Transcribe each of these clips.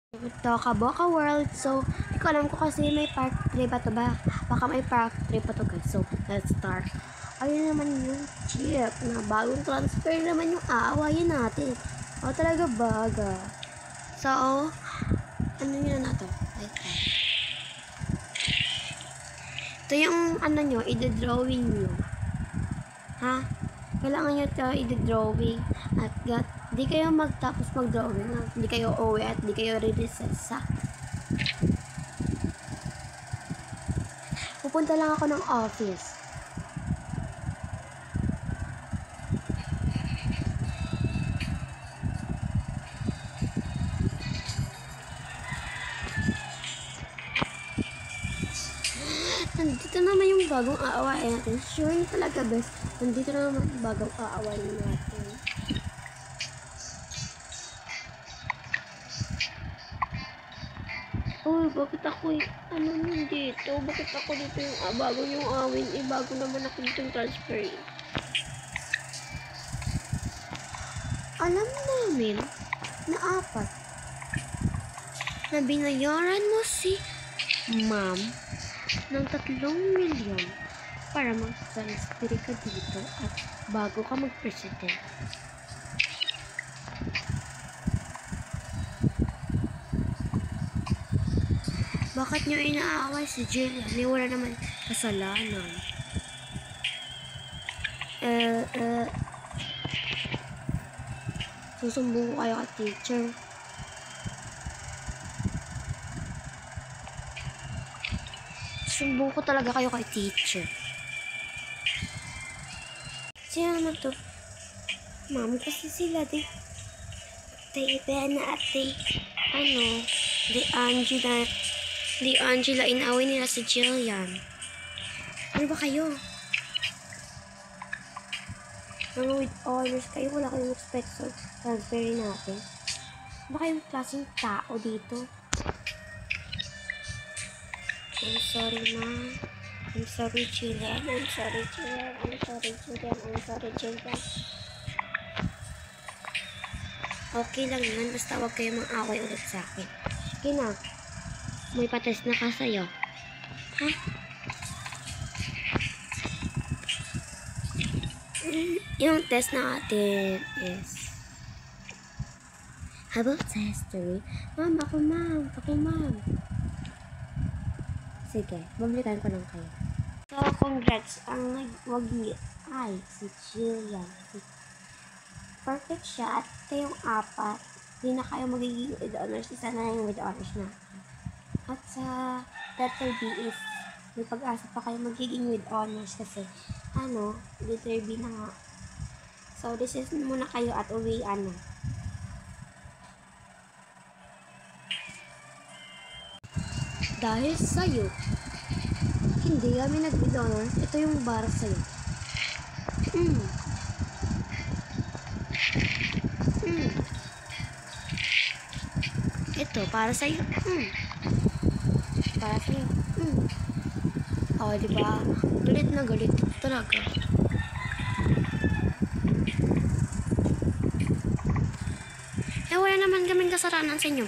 Ito, Kaboka World. So, hindi ko alam ko kasi may park trip ba to ba? Baka may park trip pa to guys. So, let's start. Ayun naman yung jeep na bagong transfer naman yung aawayin natin. O, talaga baga. So, ano nyo na to? Ito yung ano nyo, i-drawing nyo. Ha? Kailangan nyo ito i-drawing at di kayo magtapos mag-drawing, di kayo uwi at di kayo re-recess sa. Pupunta lang ako ng office. Nandito naman yung bagong aawain natin. Sure talaga best. Nandito naman yung bagong aawain natin. Uy, bakit ako ano dito? Bakit ako dito yung bago yung awin? Bago naman ako dito yung transfer. Alam namin na apat na binayaran mo si ma'am ng 3 milyon para mag-transfer ka dito at bago ka mag-president. Bakit nyo inaaway si Jillian? Wala naman kasalanan. Susumbong ko kayo kay teacher. Susumbong ko talaga kayo kay teacher. Sino naman to? Ma'am, kasi sila di na ate di Angela inaway nila si Jillian. Ano ba kayo? Mga with honors kayo, wala kayong respect sa transferin natin. Ba kayong klaseng tao dito? I'm sorry, ma'am. I'm sorry, Jillian. I'm sorry, Jillian. I'm sorry, Jillian. I'm sorry, Jillian. Okay lang yan. Basta huwag kayo mang-away ulit sa akin. Sige na. May patest na ka sa'yo. Ha? Yung test natin is about history. Ma'am, ako ma'am. Sige, babalikan ko lang kayo. So, congrats. Ang nagwag niya ay si Jillian. Perfect siya at kayong apat. Hindi na kayo magiging with honors. Isa na yung with honors na. At sa letter B is may pag-asa pa kayo magiging with honors kasi letter B na nga. So, this is muna kayo at uwi Dahil sa'yo, hindi kami nag-with honors. Ito yung bar sa'yo. Ito, para sa'yo. Para sa'yo. O, diba? Galit na galit talaga. Wala naman kaming kasalanan sa inyo.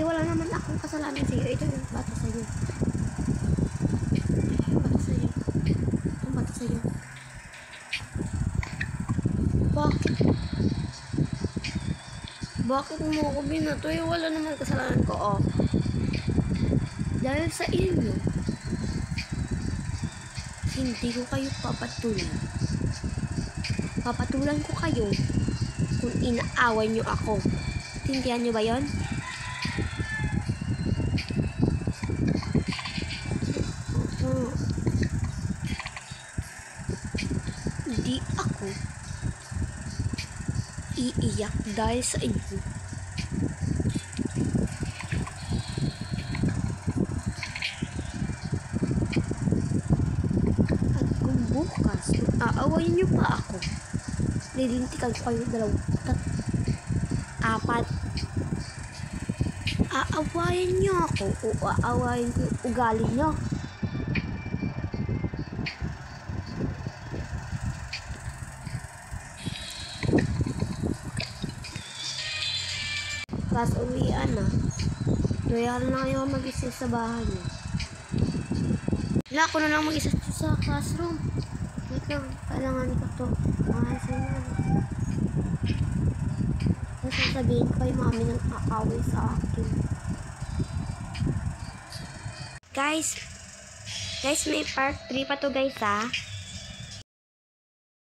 Wala naman akong kasalanan sa iyo. Ito yung bata sa iyo. Ang bata sa iyo. Bakit mo ako binato? Wala naman kasalanan ko. Dahil sa inyo, hindi ko kayo papatulan. Papatulan ko kayo kung inaaway nyo ako. Tindihan nyo ba yon? Hindi ako iiyak dahil sa inyo. At kung bukas, aawayin nyo pa ako, lilintikan ko kayo 4. Aawayin nyo ako o aawayin ko yung ugali nyo. Tapos uwian na. Kaya na kayo mag-isa sa bahay niyo. Wala, ako na lang mag-isa sa classroom. Wait lang, kailangan ko to. Makasin na. Tapos sasabihin ko kay mami ng aaway sa akin. Guys, may part 3 pa to guys ha.